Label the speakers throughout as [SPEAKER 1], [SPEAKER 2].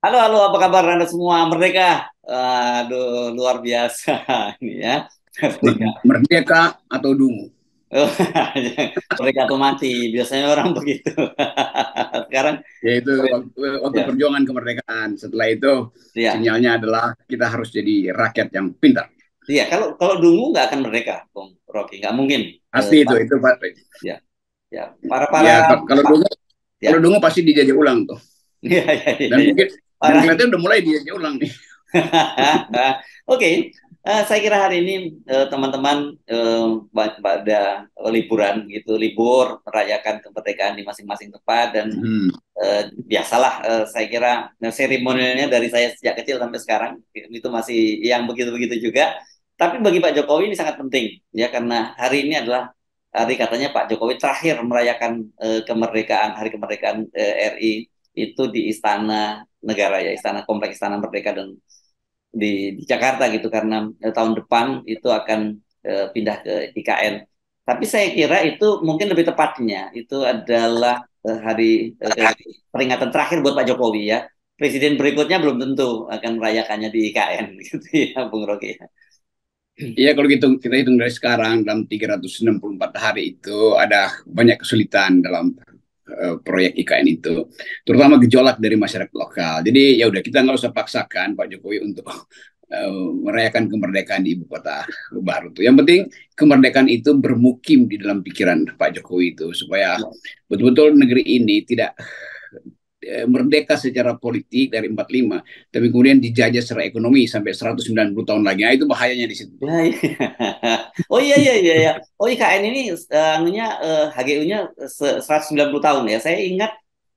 [SPEAKER 1] Halo, halo, apa kabar Anda semua? Merdeka. Aduh, luar biasa ini ya. Merdeka.
[SPEAKER 2] Merdeka atau dungu.
[SPEAKER 1] Merdeka atau mati. Biasanya orang begitu. Sekarang,
[SPEAKER 2] Yaitu waktu
[SPEAKER 1] ya,
[SPEAKER 2] perjuangan kemerdekaan. Setelah itu
[SPEAKER 1] ya,
[SPEAKER 2] sinyalnya adalah kita harus jadi rakyat yang pintar.
[SPEAKER 1] iya. Kalau kalau dungu nggak akan merdeka, Bung Rocky. Nggak mungkin.
[SPEAKER 2] Pasti itu,
[SPEAKER 1] Pak.
[SPEAKER 2] itu Pak.
[SPEAKER 1] Ya, ya. Para
[SPEAKER 2] Ya,
[SPEAKER 1] para
[SPEAKER 2] kalau
[SPEAKER 1] Pak.
[SPEAKER 2] dungu, kalau
[SPEAKER 1] Ya,
[SPEAKER 2] dungu pasti dijajah ulang tuh.
[SPEAKER 1] ya, ya, ya,
[SPEAKER 2] Dan
[SPEAKER 1] ya.
[SPEAKER 2] mungkin dan
[SPEAKER 1] Para.
[SPEAKER 2] kelihatannya udah mulai dijajah ulang nih.
[SPEAKER 1] Oke, saya kira hari ini teman-teman pada liburan gitu, libur merayakan kemerdekaan di masing-masing tempat dan
[SPEAKER 2] Hmm.
[SPEAKER 1] biasalah saya kira seremonialnya dari saya sejak kecil sampai sekarang itu masih yang begitu-begitu juga. Tapi bagi Pak Jokowi ini sangat penting ya karena hari ini adalah hari katanya Pak Jokowi terakhir merayakan hari kemerdekaan RI itu di Istana Negara ya, Kompleks Istana Merdeka dan di Jakarta gitu karena tahun depan itu akan pindah ke IKN. Tapi saya kira itu mungkin lebih tepatnya itu adalah hari peringatan terakhir buat Pak Jokowi ya. Presiden berikutnya belum tentu akan merayakannya di IKN gitu ya, Bung Rocky.
[SPEAKER 2] Iya, kalau gitu kita hitung dari sekarang dalam 364 hari itu ada banyak kesulitan dalam proyek IKN itu, terutama gejolak dari masyarakat lokal. Jadi ya udah kita nggak usah paksakan Pak Jokowi untuk merayakan kemerdekaan di ibu kota baru tuh. Yang penting kemerdekaan itu bermukim di dalam pikiran Pak Jokowi itu supaya betul-betul negeri ini tidak merdeka secara politik dari 45, tapi kemudian dijajah secara ekonomi sampai 190 tahun lagi. Nah, itu bahayanya di situ.
[SPEAKER 1] Ya, iya. Oh iya iya iya ya. Oh IKN ini anunya HGU-nya 190 tahun ya. Saya ingat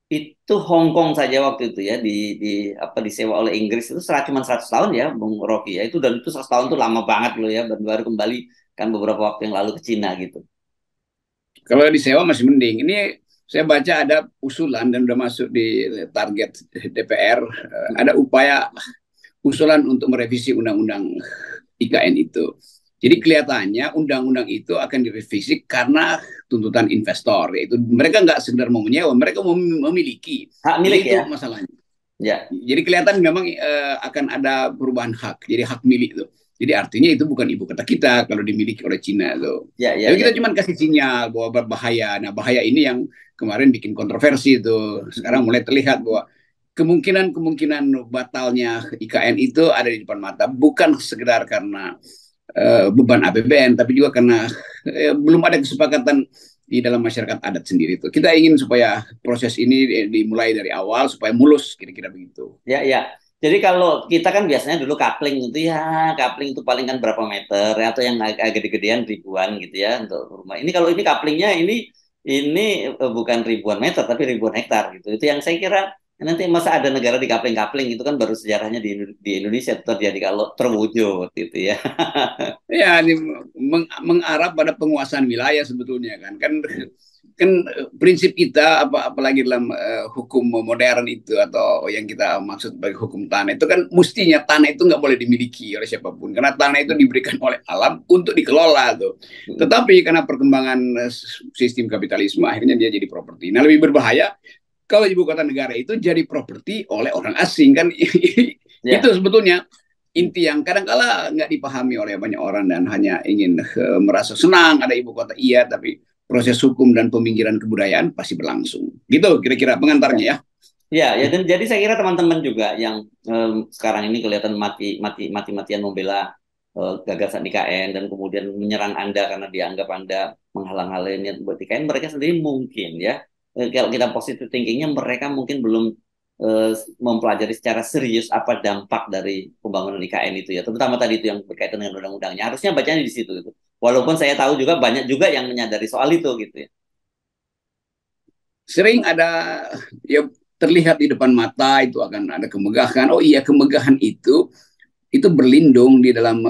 [SPEAKER 1] itu Hong Kong saja waktu itu ya di apa disewa oleh Inggris itu cuma 100 tahun ya Bung Rocky ya. Itu dan itu 100 tahun itu lama banget loh ya baru kembali kan beberapa waktu yang lalu ke Cina gitu.
[SPEAKER 2] Kalau disewa masih mending. Ini saya baca ada usulan dan udah masuk di target DPR, ada upaya usulan untuk merevisi undang-undang IKN itu. Jadi kelihatannya undang-undang itu akan direvisi karena tuntutan investor, yaitu mereka nggak sekedar mau menyewa, mereka mau memiliki.
[SPEAKER 1] Hak
[SPEAKER 2] Jadi
[SPEAKER 1] milik
[SPEAKER 2] itu
[SPEAKER 1] ya.
[SPEAKER 2] masalahnya.
[SPEAKER 1] Ya.
[SPEAKER 2] Jadi kelihatan memang akan ada perubahan hak, jadi hak milik itu. Jadi artinya itu bukan ibu kota kita kalau dimiliki oleh Cina tuh.
[SPEAKER 1] Ya ya
[SPEAKER 2] Tapi
[SPEAKER 1] ya
[SPEAKER 2] kita
[SPEAKER 1] ya.
[SPEAKER 2] cuma kasih sinyal bahwa berbahaya. Nah, bahaya ini yang kemarin bikin kontroversi itu. Sekarang mulai terlihat bahwa kemungkinan batalnya IKN itu ada di depan mata, bukan sekedar karena beban APBN, tapi juga karena belum ada kesepakatan di dalam masyarakat adat sendiri itu. Kita ingin supaya proses ini dimulai dari awal supaya mulus, kira-kira begitu.
[SPEAKER 1] Ya ya. Jadi kalau kita kan biasanya dulu kapling itu ya kapling itu paling kan berapa meter ya, atau yang agak gede-gedean ribuan gitu ya untuk rumah. Ini kalau ini kaplingnya ini bukan ribuan meter tapi ribuan hektar gitu. Itu yang saya kira nanti masa ada negara di kapling-kapling itu kan baru sejarahnya di Indonesia itu terjadi kalau terwujud gitu ya.
[SPEAKER 2] Ya, ini mengarah pada penguasaan wilayah sebetulnya kan. Kan prinsip kita apalagi dalam hukum modern itu atau yang kita maksud sebagai hukum tanah itu kan mestinya tanah itu nggak boleh dimiliki oleh siapapun karena tanah itu diberikan oleh alam untuk dikelola tuh. Tetapi karena perkembangan sistem kapitalisme akhirnya dia jadi properti. Nah, lebih berbahaya kalau ibu kota negara itu jadi properti oleh orang asing kan. Itu
[SPEAKER 1] Ya.
[SPEAKER 2] sebetulnya inti yang kadang-kala nggak dipahami oleh banyak orang dan hanya ingin merasa senang ada ibu kota, iya, tapi proses hukum dan peminggiran kebudayaan pasti berlangsung. Gitu kira-kira pengantarnya ya.
[SPEAKER 1] Ya, ya dan jadi saya kira teman-teman juga yang sekarang ini kelihatan mati-matian membela gagasan IKN dan kemudian menyerang Anda karena dianggap Anda menghalang-halangi niat buat IKN, mereka sendiri mungkin ya kalau kita positive thinkingnya mereka mungkin belum eh, mempelajari secara serius apa dampak dari pembangunan IKN itu ya, terutama tadi itu yang berkaitan dengan undang-undangnya. Harusnya bacanya di situ gitu. Walaupun saya tahu juga banyak juga yang menyadari soal itu gitu ya.
[SPEAKER 2] Sering ada ya terlihat di depan mata itu akan ada kemegahan. Oh iya, kemegahan itu berlindung di dalam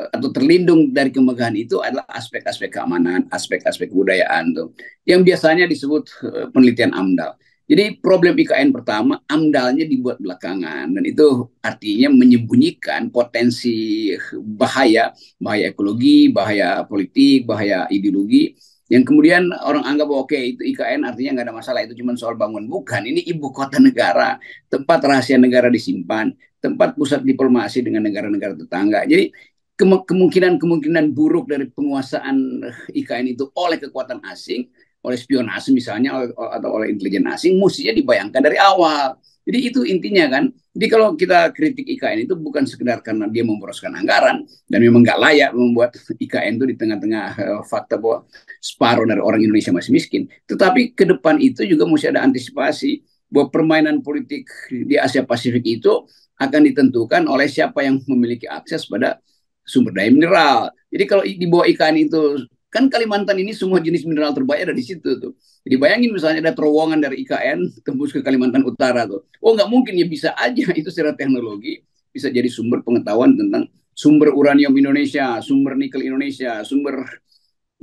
[SPEAKER 2] atau terlindung dari kemegahan itu adalah aspek-aspek keamanan, aspek-aspek kebudayaan tuh yang biasanya disebut penelitian AMDAL. Jadi problem IKN pertama AMDALnya dibuat belakangan dan itu artinya menyembunyikan potensi bahaya, bahaya ekologi, bahaya politik, bahaya ideologi Yang kemudian orang anggap oke itu IKN artinya nggak ada masalah, itu cuma soal bangun. Bukan, ini ibu kota negara, tempat rahasia negara disimpan, tempat pusat diplomasi dengan negara-negara tetangga. Jadi kemungkinan-kemungkinan buruk dari penguasaan IKN itu oleh kekuatan asing, oleh spionase misalnya, atau oleh intelijen asing, mestinya dibayangkan dari awal. Jadi itu intinya kan. Jadi kalau kita kritik IKN itu bukan sekedar karena dia memboroskan anggaran dan memang nggak layak membuat IKN itu di tengah-tengah fakta bahwa separuh dari orang Indonesia masih miskin. Tetapi ke depan itu juga mesti ada antisipasi bahwa permainan politik di Asia Pasifik itu akan ditentukan oleh siapa yang memiliki akses pada sumber daya mineral. Jadi kalau di bawah IKN itu, kan Kalimantan ini semua jenis mineral terbaik ada di situ tuh. Jadi bayangin misalnya ada terowongan dari IKN tembus ke Kalimantan Utara tuh. Oh nggak mungkin, ya bisa aja itu secara teknologi bisa jadi sumber pengetahuan tentang sumber uranium Indonesia, sumber nikel Indonesia, sumber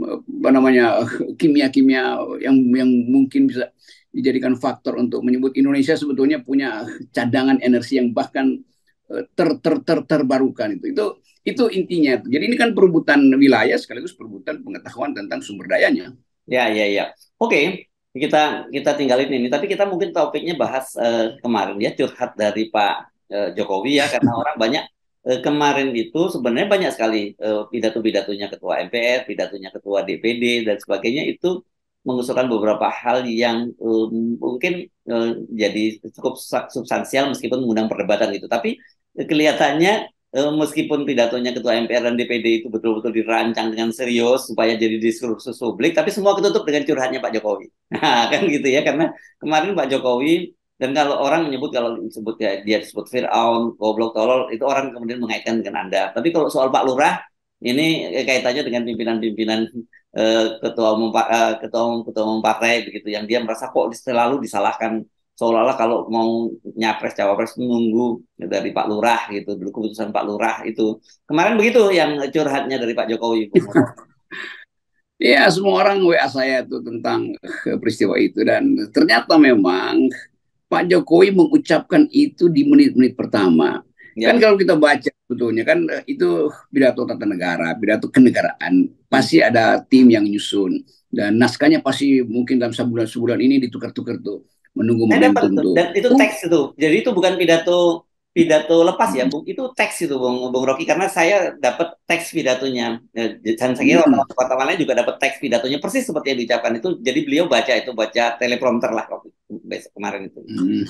[SPEAKER 2] apa namanya kimia-kimia yang mungkin bisa dijadikan faktor untuk menyebut Indonesia sebetulnya punya cadangan energi yang bahkan terbarukan itu intinya. Jadi ini kan perebutan wilayah sekaligus perebutan pengetahuan tentang sumber dayanya.
[SPEAKER 1] Ya, ya, ya. Oke, kita kita tinggalin ini. Tapi kita mungkin topiknya bahas kemarin ya, curhat dari Pak Jokowi ya, karena orang banyak kemarin itu sebenarnya banyak sekali pidato-pidatonya Ketua MPR, pidatonya Ketua DPD dan sebagainya itu mengusulkan beberapa hal yang mungkin jadi cukup substansial meskipun mengundang perdebatan gitu. Tapi kelihatannya meskipun pidatonya Ketua MPR dan DPD itu betul-betul dirancang dengan serius supaya jadi diskursus publik, tapi semua ketutup dengan curhatnya Pak Jokowi. Nah, kan gitu ya, karena kemarin Pak Jokowi, dan kalau orang menyebut, kalau disebut ya, dia disebut Fir'aun, goblok, tolol, itu orang kemudian mengaitkan dengan Anda. Tapi kalau soal Pak Lurah, ini kaitannya dengan pimpinan-pimpinan ketua umum partai begitu, yang dia merasa kok selalu disalahkan, seolah-olah kalau mau nyapres cawapres menunggu dari Pak Lurah gitu, dulu keputusan Pak Lurah itu kemarin begitu yang curhatnya dari Pak Jokowi.
[SPEAKER 2] Ya, semua orang WA saya tuh tentang peristiwa itu, dan ternyata memang Pak Jokowi mengucapkan itu di menit-menit pertama. Kan
[SPEAKER 1] Ya.
[SPEAKER 2] kalau kita baca sebetulnya kan itu pidato tata negara, pidato kenegaraan, pasti ada tim yang nyusun dan naskahnya pasti mungkin dalam sebulan ini ditukar-tukar tuh, menunggu
[SPEAKER 1] Saya dapat
[SPEAKER 2] momentum
[SPEAKER 1] tuh,
[SPEAKER 2] tuh.
[SPEAKER 1] dan itu
[SPEAKER 2] Oh,
[SPEAKER 1] teks itu. Jadi itu bukan pidato pidato lepas ya, Bung. Itu teks itu, Bung Rocky, karena saya dapat teks pidatonya. Dan saya kira
[SPEAKER 2] hmm,
[SPEAKER 1] wartawan lain juga dapat teks pidatonya persis seperti yang diucapkan itu. Jadi beliau baca itu, baca teleprompter lah waktu besok kemarin itu.
[SPEAKER 2] hmm.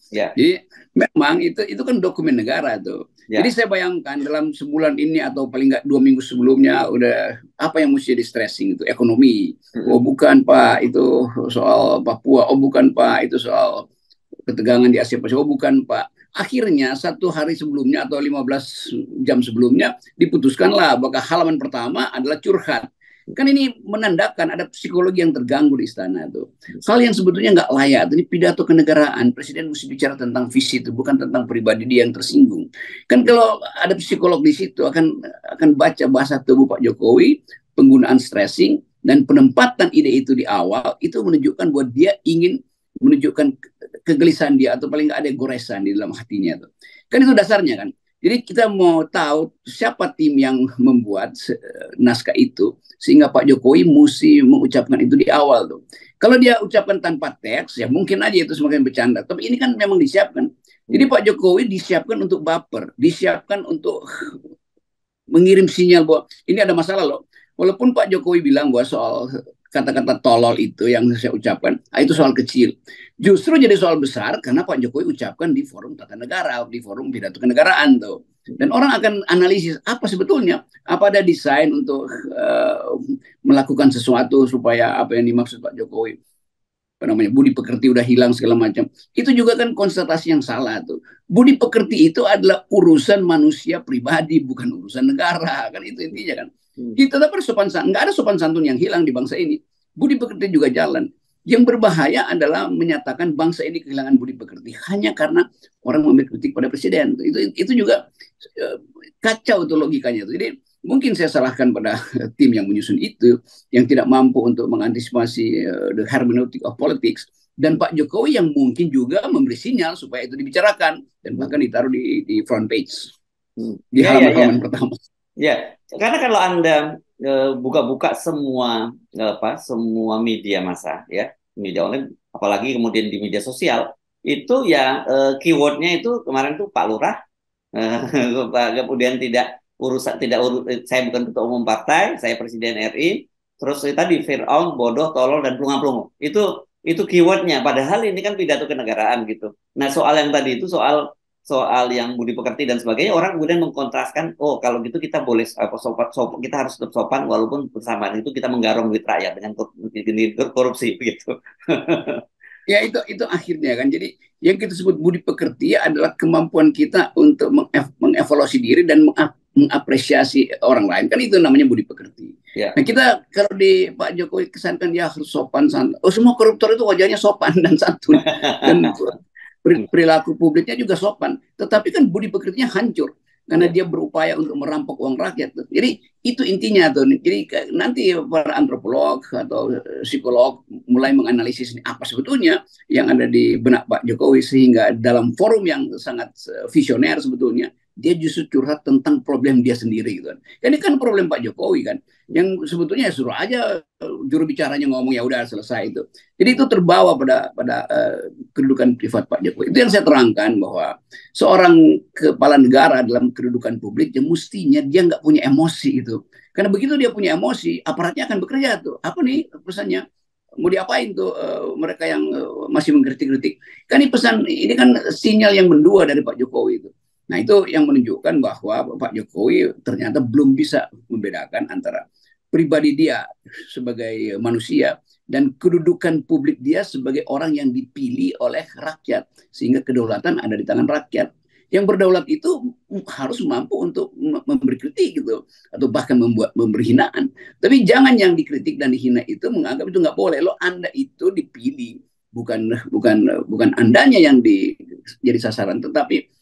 [SPEAKER 1] Ya,
[SPEAKER 2] Jadi memang itu kan dokumen negara tuh. Jadi
[SPEAKER 1] ya.
[SPEAKER 2] saya bayangkan dalam sebulan ini atau paling nggak 2 minggu sebelumnya udah apa yang mesti di stressing itu ekonomi. Oh
[SPEAKER 1] Mm-mm.
[SPEAKER 2] bukan Pak, itu soal Papua. Oh bukan Pak, itu soal ketegangan di Asia Pasifik. Oh bukan Pak. Akhirnya 1 hari sebelumnya atau 15 jam sebelumnya diputuskanlah bahwa halaman pertama adalah curhat. Kan ini menandakan ada psikologi yang terganggu di istana tuh. Hal yang sebetulnya nggak layak. Ini pidato kenegaraan. Presiden mesti bicara tentang visi itu, bukan tentang pribadi dia yang tersinggung. Kan kalau ada psikolog di situ akan baca bahasa tubuh Pak Jokowi, penggunaan stressing dan penempatan ide itu di awal itu menunjukkan bahwa dia ingin menunjukkan kegelisahan dia atau paling nggak ada goresan di dalam hatinya tuh. Kan itu dasarnya kan. Jadi kita mau tahu siapa tim yang membuat naskah itu sehingga Pak Jokowi mesti mengucapkan itu di awal tuh. Kalau dia ucapkan tanpa teks ya mungkin aja itu semakin bercanda. Tapi ini kan memang disiapkan. Jadi Pak Jokowi disiapkan untuk baper, disiapkan untuk mengirim sinyal bahwa ini ada masalah loh. Walaupun Pak Jokowi bilang bahwa soal kata-kata tolol itu yang saya ucapkan, itu soal kecil. Justru jadi soal besar karena Pak Jokowi ucapkan di forum tata negara, di forum pidato kenegaraan tuh. Dan orang akan analisis apa sebetulnya, apa ada desain untuk melakukan sesuatu supaya apa yang dimaksud Pak Jokowi, apa namanya, budi pekerti udah hilang segala macam. Itu juga kan konstatasi yang salah tuh. Budi pekerti itu adalah urusan manusia pribadi, bukan urusan negara. Kan itu intinya kan. Kita tetap sopan santun. Nggak ada sopan santun yang hilang di bangsa ini. Budi pekerti juga jalan. Yang berbahaya adalah menyatakan bangsa ini kehilangan budi pekerti hanya karena orang memberi kritik pada presiden. Itu juga kacau tuh logikanya. Jadi mungkin saya salahkan pada tim yang menyusun itu, yang tidak mampu untuk mengantisipasi the hermeneutic of politics, dan Pak Jokowi yang mungkin juga memberi sinyal supaya itu dibicarakan dan bahkan ditaruh di front page, di
[SPEAKER 1] Ya, ya, ya.
[SPEAKER 2] halaman-halaman pertama.
[SPEAKER 1] Ya, karena kalau Anda buka-buka semua semua media massa ya, media online, apalagi kemudian di media sosial itu ya keywordnya itu kemarin tuh Pak Lurah, kemudian saya bukan ketua umum partai, saya presiden RI, terus tadi Fir'aun, bodoh, tolol dan pelunga-pelungu. Itu keywordnya. Padahal ini kan pidato kenegaraan gitu. Nah soal yang tadi itu soal soal yang budi pekerti dan sebagainya, orang kemudian mengkontraskan, oh kalau gitu kita boleh kita harus tetap sopan walaupun bersamaan itu kita menggarong duit rakyat dengan korupsi begitu.
[SPEAKER 2] Ya itu akhirnya kan. Jadi yang kita sebut budi pekerti adalah kemampuan kita untuk mengevaluasi diri dan mengapresiasi orang lain. Kan itu namanya budi pekerti.
[SPEAKER 1] Ya.
[SPEAKER 2] Nah kita kalau di Pak Jokowi kesankan dia harus sopan santun. Oh semua koruptor itu wajahnya sopan dan santun. Dan perilaku publiknya juga sopan. Tetapi kan budi pekertinya hancur karena
[SPEAKER 1] Ya.
[SPEAKER 2] dia berupaya untuk merampok uang rakyat. Jadi itu intinya tuh. Jadi nanti para antropolog atau psikolog mulai menganalisis ini apa sebetulnya yang ada di benak Pak Jokowi sehingga dalam forum yang sangat visioner sebetulnya dia justru curhat tentang problem dia sendiri gitu kan. Ini kan problem Pak Jokowi kan yang sebetulnya suruh aja juru bicaranya ngomong ya udah selesai itu. Jadi itu terbawa pada kedudukan privat Pak Jokowi. Itu yang saya terangkan bahwa seorang kepala negara dalam kedudukan publik ya mestinya dia nggak punya emosi itu. Karena begitu dia punya emosi, aparatnya akan bekerja tuh. Apa nih pesannya? Mau diapain tuh mereka yang masih mengkritik-kritik? Kan ini pesan, ini kan sinyal yang mendua dari Pak Jokowi itu. Nah itu yang menunjukkan bahwa Pak Jokowi ternyata belum bisa membedakan antara pribadi dia sebagai manusia dan kedudukan publik dia sebagai orang yang dipilih oleh rakyat sehingga kedaulatan ada di tangan rakyat. Yang berdaulat itu harus mampu untuk memberi kritik gitu atau bahkan memberi hinaan. Tapi jangan yang dikritik dan dihina itu menganggap itu nggak boleh. Lo Anda itu dipilih, bukan Andanya yang jadi sasaran, tetapi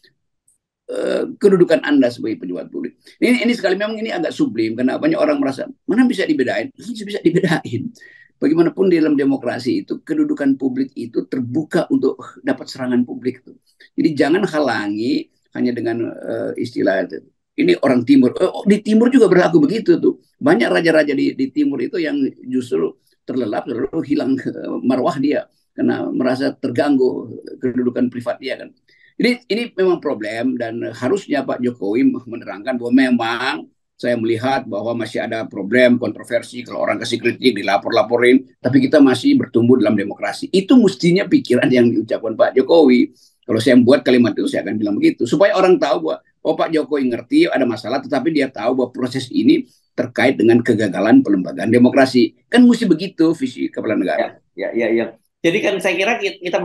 [SPEAKER 2] kedudukan Anda sebagai pejabat publik. Ini sekali memang ini agak sublim karena banyak orang merasa mana bisa dibedain, bisa dibedain. Bagaimanapun di dalam demokrasi itu kedudukan publik itu terbuka untuk dapat serangan publik tuh. Jadi jangan halangi hanya dengan istilah itu. Ini orang timur. Di timur juga berlaku begitu tuh. Banyak raja-raja di timur itu yang justru terlelap lalu hilang marwah dia karena merasa terganggu kedudukan privat dia kan. Jadi ini memang problem dan harusnya Pak Jokowi menerangkan bahwa memang saya melihat bahwa masih ada problem kontroversi kalau orang kasih kritik dilapor-laporin, tapi kita masih bertumbuh dalam demokrasi. Itu mestinya pikiran yang diucapkan Pak Jokowi. Kalau saya buat kalimat itu saya akan bilang begitu supaya orang tahu bahwa oh Pak Jokowi ngerti ada masalah, tetapi dia tahu bahwa proses ini terkait dengan kegagalan pelembagaan demokrasi. Kan mesti begitu visi kepala
[SPEAKER 1] Ya,
[SPEAKER 2] negara.
[SPEAKER 1] ya. Jadi kan saya kira kita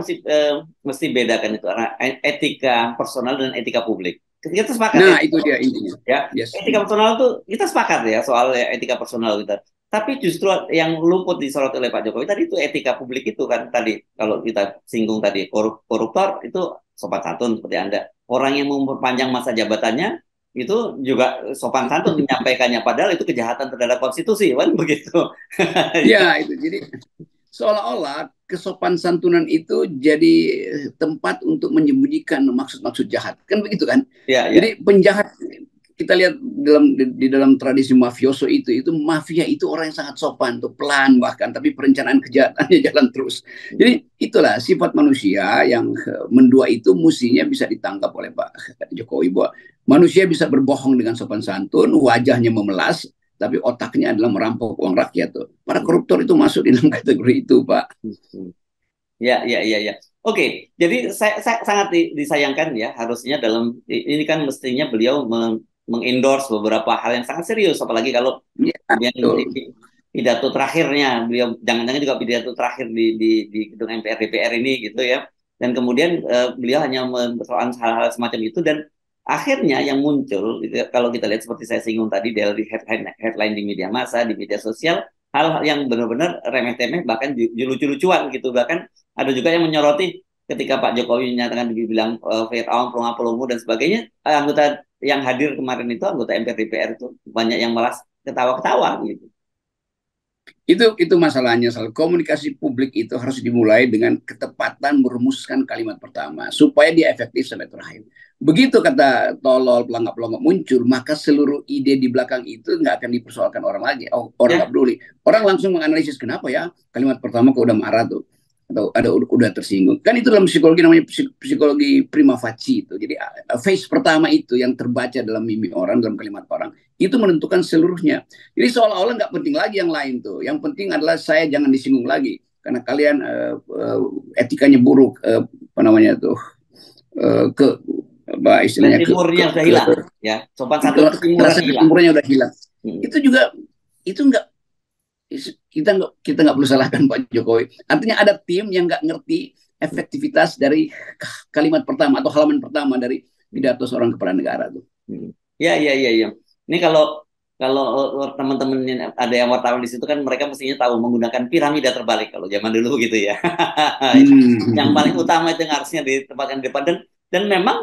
[SPEAKER 1] mesti bedakan itu antara etika personal dan etika publik. Kita sepakat ya,
[SPEAKER 2] Nah itu dia intinya.
[SPEAKER 1] ya
[SPEAKER 2] Yes.
[SPEAKER 1] etika personal itu kita sepakat ya soal etika personal kita. Tapi justru yang luput disorot oleh Pak Jokowi tadi itu etika publik itu kan tadi kalau kita singgung tadi koruptor itu sopan santun seperti Anda. Orang yang memperpanjang masa jabatannya itu juga sopan santun menyampaikannya padahal itu kejahatan terhadap konstitusi kan begitu.
[SPEAKER 2] Ya itu jadi seolah-olah kesopan santunan itu jadi tempat untuk menyembunyikan maksud-maksud jahat kan begitu kan.
[SPEAKER 1] Ya.
[SPEAKER 2] Jadi penjahat kita lihat di dalam tradisi mafioso itu mafia itu orang yang sangat sopan tuh pelan bahkan tapi perencanaan kejahatannya jalan terus. Jadi itulah sifat manusia yang mendua itu mestinya bisa ditangkap oleh Pak Jokowi bahwa manusia bisa berbohong dengan sopan santun, wajahnya memelas, tapi otaknya adalah merampok uang rakyat tuh. Para koruptor itu masuk di dalam kategori itu, Pak.
[SPEAKER 1] Ya. Oke, jadi saya sangat disayangkan ya harusnya dalam ini kan mestinya beliau mengendorse beberapa hal yang sangat serius, apalagi kalau
[SPEAKER 2] Ya,
[SPEAKER 1] kemudian
[SPEAKER 2] betul.
[SPEAKER 1] pidato terakhirnya beliau jangan-jangan juga pidato terakhir di gedung MPR DPR ini gitu ya. Dan kemudian beliau hanya mempersoalkan hal-hal semacam itu dan akhirnya yang muncul gitu ya, kalau kita lihat seperti saya singgung tadi dari headline di media massa, di media sosial, hal yang benar-benar remeh-temeh bahkan lucu-lucuan gitu bahkan ada juga yang menyoroti ketika Pak Jokowi menyatakan dibilang Fir'aun, pelongo dan sebagainya, anggota yang hadir kemarin itu anggota MPR DPR itu banyak yang malah ketawa-ketawa gitu.
[SPEAKER 2] Itu masalahnya. Soal komunikasi publik itu harus dimulai dengan ketepatan merumuskan kalimat pertama supaya dia efektif sampai terakhir. Begitu kata tolol, pelangap-pelangap muncul, maka seluruh ide di belakang itu nggak akan dipersoalkan orang lagi. Oh, orang nggak
[SPEAKER 1] Ya,
[SPEAKER 2] peduli. Orang langsung menganalisis kenapa ya kalimat pertama kok udah marah tuh atau ada udah tersinggung. Kan itu dalam psikologi namanya psikologi prima facie itu. Jadi phase pertama itu yang terbaca dalam mimik orang, dalam kalimat orang, itu menentukan seluruhnya. Jadi seolah-olah nggak penting lagi yang lain tuh. Yang penting adalah saya jangan disinggung lagi karena kalian etikanya buruk, apa namanya tuh, ke apa
[SPEAKER 1] dan
[SPEAKER 2] istilahnya
[SPEAKER 1] timurnya sudah hilang, ya. Sopan santun itu timurnya
[SPEAKER 2] rasa
[SPEAKER 1] hilang.
[SPEAKER 2] ketimpurannya udah hilang.
[SPEAKER 1] Hmm.
[SPEAKER 2] Itu juga itu nggak kita nggak perlu salahkan Pak Jokowi. Artinya ada tim yang nggak ngerti efektivitas dari kalimat pertama atau halaman pertama dari pidato seorang kepala negara tuh.
[SPEAKER 1] Hmm. Ya, ya, ya, ya. Ini kalau kalau teman-teman ada yang wartawan di situ kan mereka mestinya tahu menggunakan piramida terbalik kalau zaman dulu gitu ya. Yang paling
[SPEAKER 2] Hmm.
[SPEAKER 1] utama itu yang harusnya ditempatkan di depan dan memang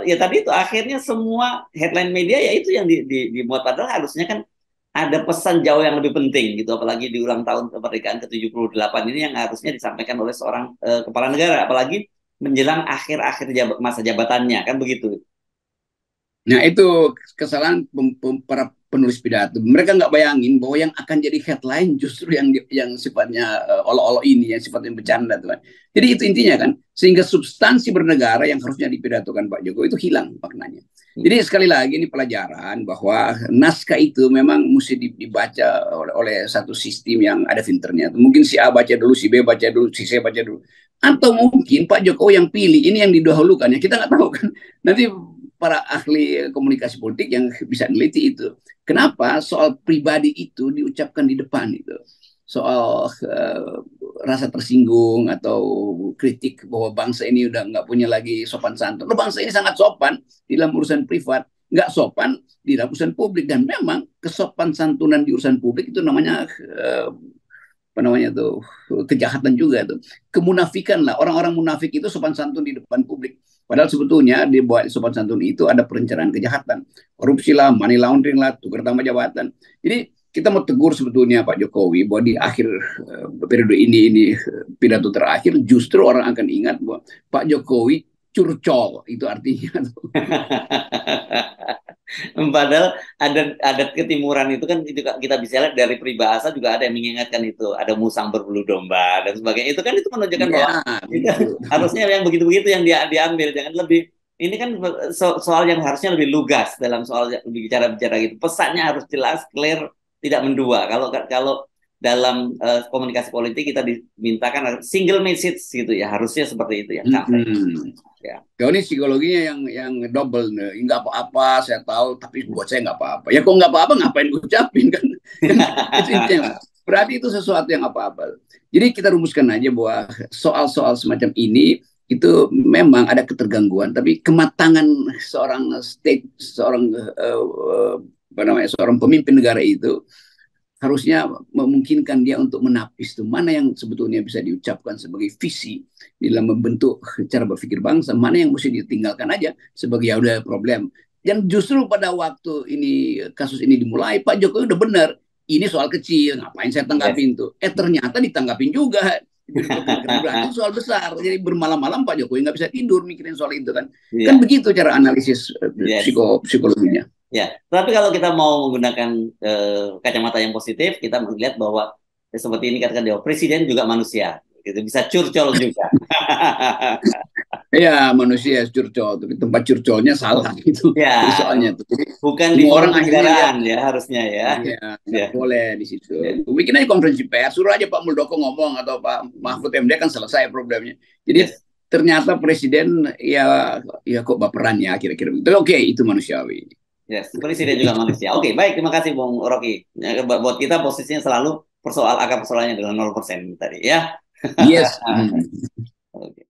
[SPEAKER 1] ya tadi itu akhirnya semua headline media ya itu yang dimuat padahal harusnya kan ada pesan jauh yang lebih penting gitu apalagi di ulang tahun kemerdekaan ke-78 ini yang harusnya disampaikan oleh seorang kepala negara apalagi menjelang akhir-akhir masa jabatannya kan begitu.
[SPEAKER 2] Nah itu kesalahan para penulis pidato. Mereka nggak bayangin bahwa yang akan jadi headline justru yang sifatnya olo-olo ini, yang sifatnya bercanda tuh kan. Jadi itu intinya kan, sehingga substansi bernegara yang harusnya dipidatokan Pak Jokowi itu hilang maknanya. Jadi sekali lagi ini pelajaran bahwa naskah itu memang mesti dibaca oleh satu sistem yang ada filternya. Mungkin si A baca dulu, si B baca dulu, si C baca dulu. Atau mungkin Pak Jokowi yang pilih, ini yang didahulukan ya kita nggak tahu kan. Nanti para ahli komunikasi politik yang bisa meneliti itu. Kenapa soal pribadi itu diucapkan di depan itu? Soal rasa tersinggung atau kritik bahwa bangsa ini udah nggak punya lagi sopan santun. Loh, bangsa ini sangat sopan di dalam urusan privat, nggak sopan di dalam urusan publik. Dan memang kesopan santunan di urusan publik itu namanya apa namanya tuh kejahatan juga tuh, kemunafikan lah. Orang-orang munafik itu sopan santun di depan publik, padahal sebetulnya di bawah sopan santun itu ada perencanaan kejahatan, korupsi lah, money laundering lah, tukar tambah jabatan. Jadi kita mau tegur sebetulnya Pak Jokowi bahwa di akhir periode ini pidato terakhir justru orang akan ingat bahwa Pak Jokowi curcol itu artinya.
[SPEAKER 1] Padahal adat ketimuran itu kan itu kita bisa lihat dari peribahasa juga ada yang mengingatkan itu ada musang berbulu domba dan sebagainya itu kan itu menunjukkan
[SPEAKER 2] Iya
[SPEAKER 1] bahwa itu
[SPEAKER 2] begitu.
[SPEAKER 1] harusnya yang begitu-begitu yang diambil jangan lebih ini kan soal yang harusnya lebih lugas dalam soal bicara-bicara gitu pesannya harus jelas clear tidak mendua kalau kalau dalam komunikasi politik kita dimintakan single message gitu ya harusnya seperti itu yang sampai ya.
[SPEAKER 2] Kau ini psikologinya yang double nih. Nggak apa-apa, saya tahu, tapi buat saya nggak apa-apa. Ya kok nggak apa-apa, ngapain gue ucapin kan? Kan itu intinya. Berarti itu sesuatu yang apa-apa. Jadi kita rumuskan aja bahwa soal-soal semacam ini itu memang ada ketergangguan, tapi kematangan seorang apa namanya, seorang pemimpin negara itu harusnya memungkinkan dia untuk menapis tuh mana yang sebetulnya bisa diucapkan sebagai visi dalam membentuk cara berpikir bangsa, mana yang mesti ditinggalkan aja sebagai ya udah problem. Dan justru pada waktu ini kasus ini dimulai, Pak Jokowi udah benar. Ini soal kecil, ngapain saya
[SPEAKER 1] Yes.
[SPEAKER 2] tanggapin tuh? Ternyata ditanggapin juga. Jadi berarti soal besar. Jadi bermalam-malam Pak Jokowi nggak bisa tidur mikirin soal itu kan. Kan
[SPEAKER 1] Iya.
[SPEAKER 2] begitu cara analisis
[SPEAKER 1] Yes.
[SPEAKER 2] psikologinya.
[SPEAKER 1] Ya, tapi kalau kita mau menggunakan kacamata yang positif, kita melihat bahwa seperti ini katakan dia, presiden juga manusia, gitu bisa curcol juga.
[SPEAKER 2] Ya manusia curcol, tapi tempat curcolnya salah gitu.
[SPEAKER 1] Ya,
[SPEAKER 2] Soalnya tuh. Jadi,
[SPEAKER 1] bukan di
[SPEAKER 2] semua
[SPEAKER 1] forum
[SPEAKER 2] orang akhirnya lihat,
[SPEAKER 1] kenegaraan ya harusnya ya.
[SPEAKER 2] ya nggak
[SPEAKER 1] Ya,
[SPEAKER 2] boleh di situ.
[SPEAKER 1] ya.
[SPEAKER 2] Bikin aja konferensi pers, suruh aja Pak Muldoko ngomong atau Pak Mahfud MD kan selesai problemnya. Jadi
[SPEAKER 1] Yes.
[SPEAKER 2] ternyata presiden ya kok baperan ya kira-kira. Itu oke, itu manusiawi.
[SPEAKER 1] Yes, presiden juga manusia. Oke, baik, terima kasih Bung Rocky. Ya, buat kita posisinya selalu akar persoalannya dengan 0% tadi ya.
[SPEAKER 2] Yes.
[SPEAKER 1] Oke.